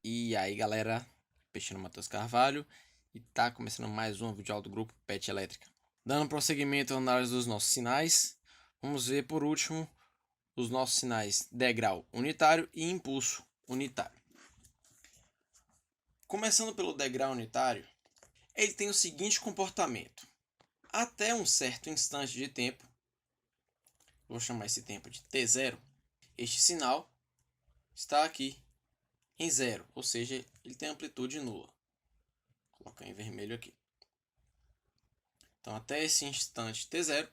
E aí galera, Peixinho Matheus Carvalho e tá começando mais um vídeo do grupo PET Elétrica. Dando prosseguimento à análise dos nossos sinais, vamos ver por último os nossos sinais degrau unitário e impulso unitário. Começando pelo degrau unitário, ele tem o seguinte comportamento. Até um certo instante de tempo, vou chamar esse tempo de t0, este sinal está aqui em zero, ou seja, ele tem amplitude nula. Vou colocar em vermelho aqui. Então, até esse instante t0,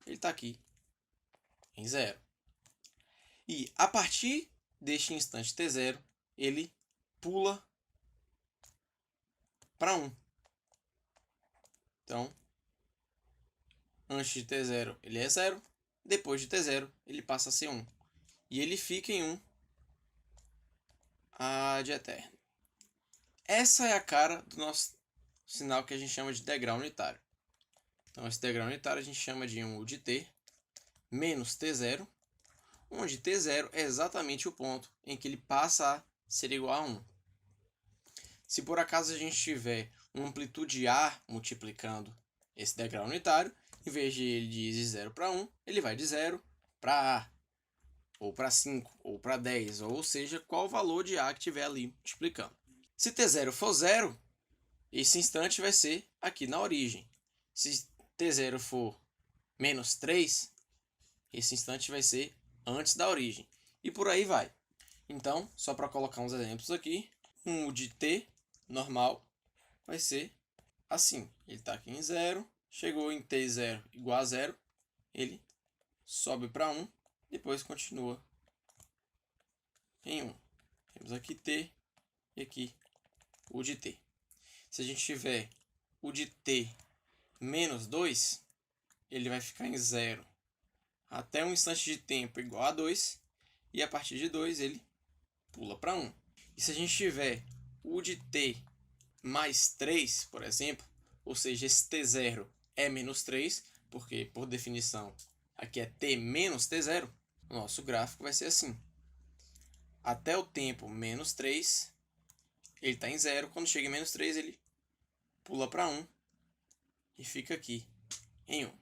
ele está aqui em zero. E a partir deste instante t0, ele pula para 1. Então, antes de t0 ele é 0, depois de t0 ele passa a ser 1. E ele fica em 1 ad eterno. Essa é a cara do nosso sinal que a gente chama de degrau unitário. Então, esse degrau unitário a gente chama de 1 de t menos t0, onde t0 é exatamente o ponto em que ele passa a ser igual a 1. Se por acaso a gente tiver uma amplitude A multiplicando esse degrau unitário, em vez de ele ir de 0 para 1, ele vai de 0 para A, ou para 5, ou para 10, ou seja, qual o valor de A que tiver ali multiplicando. Se t0 for 0, esse instante vai ser aqui na origem. Se t0 for menos 3, esse instante vai ser antes da origem. E por aí vai. Então, só para colocar uns exemplos aqui, o de t normal vai ser assim. Ele está aqui em 0, chegou em t0 igual a 0, ele sobe para 1, depois continua em 1. Temos aqui t e aqui o de t. Se a gente tiver o de t menos 2, ele vai ficar em 0 até um instante de tempo igual a 2, e a partir de 2 ele pula para 1. E se a gente tiver o de t mais 3, por exemplo, ou seja, esse t0 é menos 3, porque por definição aqui é t menos t0, o nosso gráfico vai ser assim. Até o tempo menos 3, ele está em 0, quando chega em menos 3 ele pula para 1 e fica aqui em 1.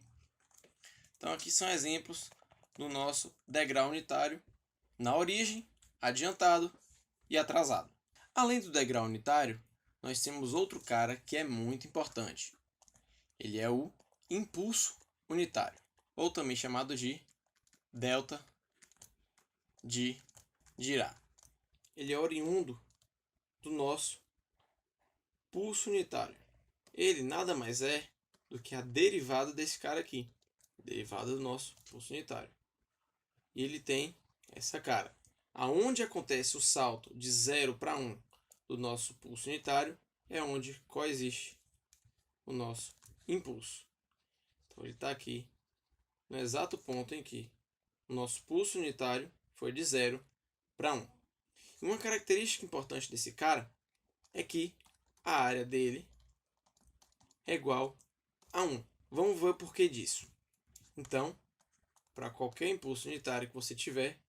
Então aqui são exemplos do nosso degrau unitário na origem, adiantado e atrasado. Além do degrau unitário, nós temos outro cara que é muito importante. Ele é o impulso unitário, ou também chamado de delta de Dirac. Ele é oriundo do nosso pulso unitário. Ele nada mais é do que a derivada desse cara aqui, derivada do nosso pulso unitário. E ele tem essa cara. Aonde acontece o salto de 0 para 1 do nosso pulso unitário é onde coexiste o nosso impulso. Então ele está aqui no exato ponto em que o nosso pulso unitário foi de 0 para 1. Uma característica importante desse cara é que a área dele é igual a 1. Vamos ver o porquê disso. Então, para qualquer impulso unitário que você tiver,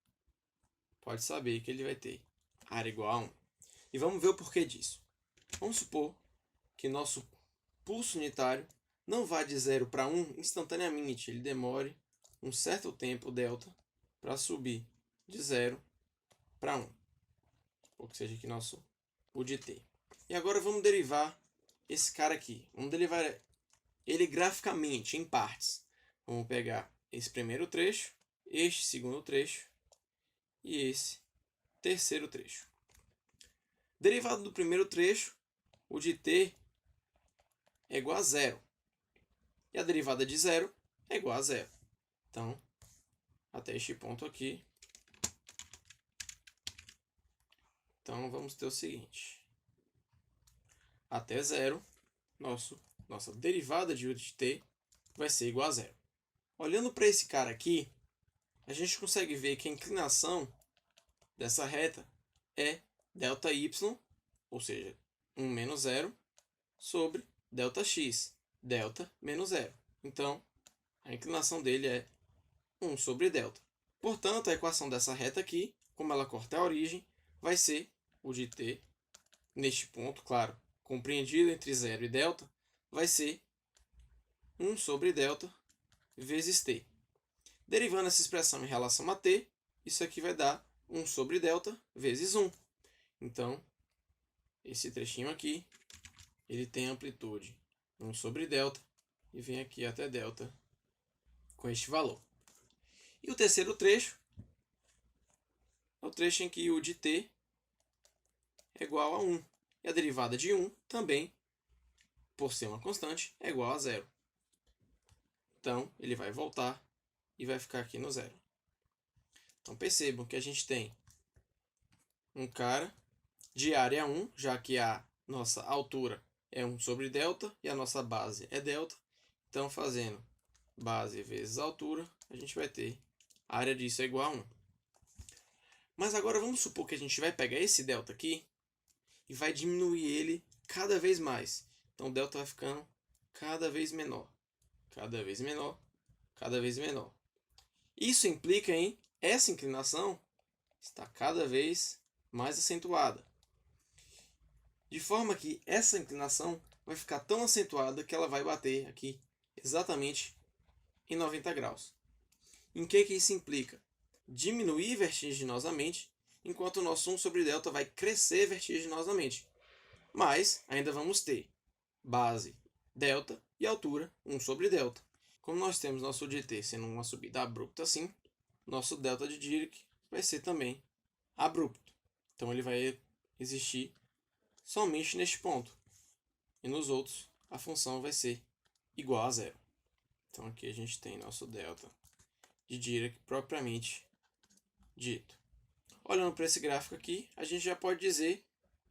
pode saber que ele vai ter área igual a 1. E vamos ver o porquê disso. Vamos supor que nosso pulso unitário não vá de 0 para 1 instantaneamente. Ele demore um certo tempo, delta, para subir de 0 para 1. Ou que seja aqui nosso o de t. E agora vamos derivar esse cara aqui. Vamos derivar ele graficamente, em partes. Vamos pegar esse primeiro trecho, este segundo trecho e esse terceiro trecho. Derivado do primeiro trecho, o de t é igual a 0. E a derivada de 0 é igual a 0. Então, até este ponto aqui. Então, vamos ter o seguinte. Até 0, nossa derivada de u de t vai ser igual a 0. Olhando para esse cara aqui, a gente consegue ver que a inclinação dessa reta é ΔY, ou seja, 1 menos 0, sobre ΔX, delta menos 0. Então, a inclinação dele é 1 sobre delta. Portanto, a equação dessa reta aqui, como ela corta a origem, vai ser u de t neste ponto, claro, compreendido entre zero e delta, vai ser 1 sobre delta vezes t. Derivando essa expressão em relação a t, isso aqui vai dar 1 sobre delta vezes 1. Então, esse trechinho aqui, ele tem amplitude 1 sobre delta e vem aqui até delta com este valor. E o terceiro trecho é o trecho em que o de t é igual a 1. E a derivada de 1 também, por ser uma constante, é igual a 0. Então, ele vai voltar e vai ficar aqui no zero. Então, percebam que a gente tem um cara de área 1, já que a nossa altura é 1 sobre delta e a nossa base é delta. Então, fazendo base vezes altura, a gente vai ter a área disso é igual a 1. Mas agora vamos supor que a gente vai pegar esse delta aqui e vai diminuir ele cada vez mais. Então, o delta vai ficando cada vez menor, cada vez menor, cada vez menor. Isso implica em essa inclinação está cada vez mais acentuada. De forma que essa inclinação vai ficar tão acentuada que ela vai bater aqui exatamente em 90 graus. Em que isso implica? Diminuir vertiginosamente, enquanto o nosso 1 sobre delta vai crescer vertiginosamente. Mas ainda vamos ter base delta e altura 1 sobre delta. Como nós temos nosso dt sendo uma subida abrupta assim, nosso delta de Dirac vai ser também abrupto. Então ele vai existir somente neste ponto. E nos outros, a função vai ser igual a zero. Então aqui a gente tem nosso delta de Dirac propriamente dito. Olhando para esse gráfico aqui, a gente já pode dizer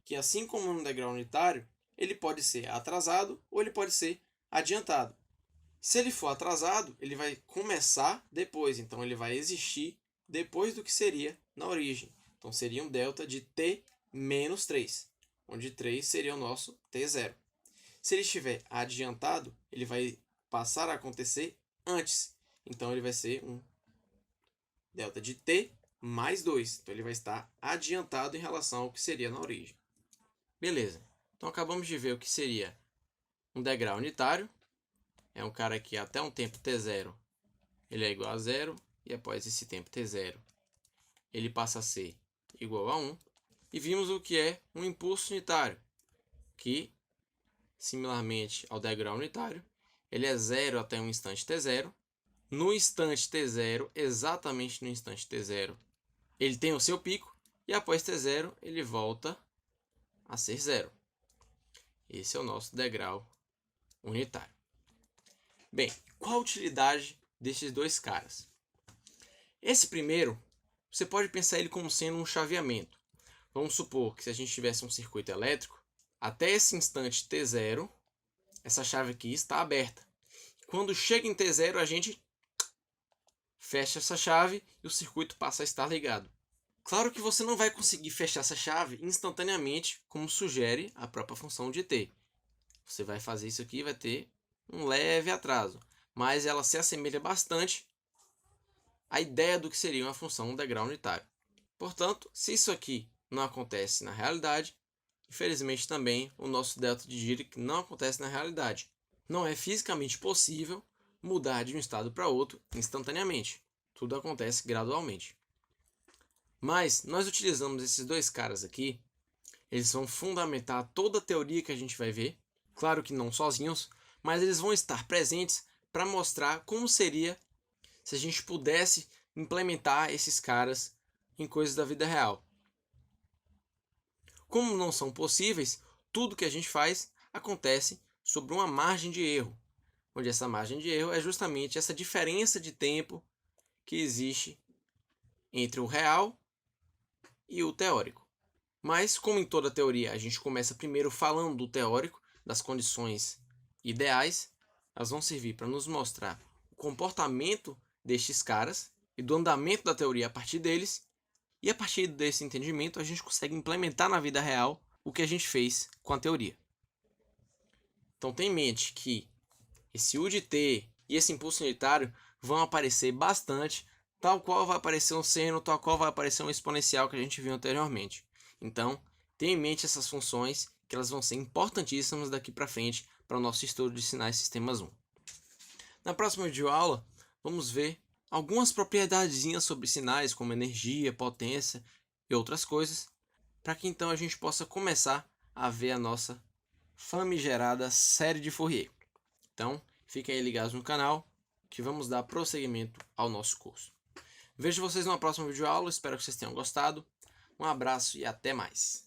que, assim como no degrau unitário, ele pode ser atrasado ou ele pode ser adiantado. Se ele for atrasado, ele vai começar depois, então ele vai existir depois do que seria na origem. Então seria um delta de t menos 3, onde 3 seria o nosso t0. Se ele estiver adiantado, ele vai passar a acontecer antes. Então ele vai ser um delta de t mais 2. Então ele vai estar adiantado em relação ao que seria na origem. Beleza. Então acabamos de ver o que seria um degrau unitário. É um cara que até um tempo t0 ele é igual a 0. E após esse tempo t0 ele passa a ser igual a 1. E vimos o que é um impulso unitário, que, similarmente ao degrau unitário, ele é 0 até um instante t0. No instante t0, exatamente no instante t0, ele tem o seu pico. E após t0, ele volta a ser 0. Esse é o nosso degrau unitário. Bem, qual a utilidade desses dois caras? Esse primeiro, você pode pensar ele como sendo um chaveamento. Vamos supor que se a gente tivesse um circuito elétrico, até esse instante t0, essa chave aqui está aberta. Quando chega em t0, a gente fecha essa chave e o circuito passa a estar ligado. Claro que você não vai conseguir fechar essa chave instantaneamente, como sugere a própria função de t. Você vai fazer isso aqui e vai ter um leve atraso, mas ela se assemelha bastante à ideia do que seria uma função degrau unitário. Portanto, se isso aqui não acontece na realidade, infelizmente também o nosso delta de Dirac não acontece na realidade. Não é fisicamente possível mudar de um estado para outro instantaneamente. Tudo acontece gradualmente. Mas nós utilizamos esses dois caras aqui, eles vão fundamentar toda a teoria que a gente vai ver. Claro que não sozinhos, mas eles vão estar presentes para mostrar como seria se a gente pudesse implementar esses caras em coisas da vida real. Como não são possíveis, tudo que a gente faz acontece sobre uma margem de erro, onde essa margem de erro é justamente essa diferença de tempo que existe entre o real e o teórico. Mas, como em toda teoria, a gente começa primeiro falando do teórico, das condições ideais, elas vão servir para nos mostrar o comportamento destes caras e do andamento da teoria a partir deles, e a partir desse entendimento a gente consegue implementar na vida real o que a gente fez com a teoria. Então tenha em mente que esse U de t e esse impulso unitário vão aparecer bastante, tal qual vai aparecer um seno, tal qual vai aparecer um exponencial que a gente viu anteriormente. Então, Tenha em mente essas funções, que elas vão ser importantíssimas daqui para frente para o nosso estudo de sinais sistemas 1. Na próxima videoaula, vamos ver algumas propriedadezinhas sobre sinais, como energia, potência e outras coisas, para que então a gente possa começar a ver a nossa famigerada série de Fourier. Então, fiquem aí ligados no canal, que vamos dar prosseguimento ao nosso curso. Vejo vocês numa próxima videoaula, espero que vocês tenham gostado. Um abraço e até mais!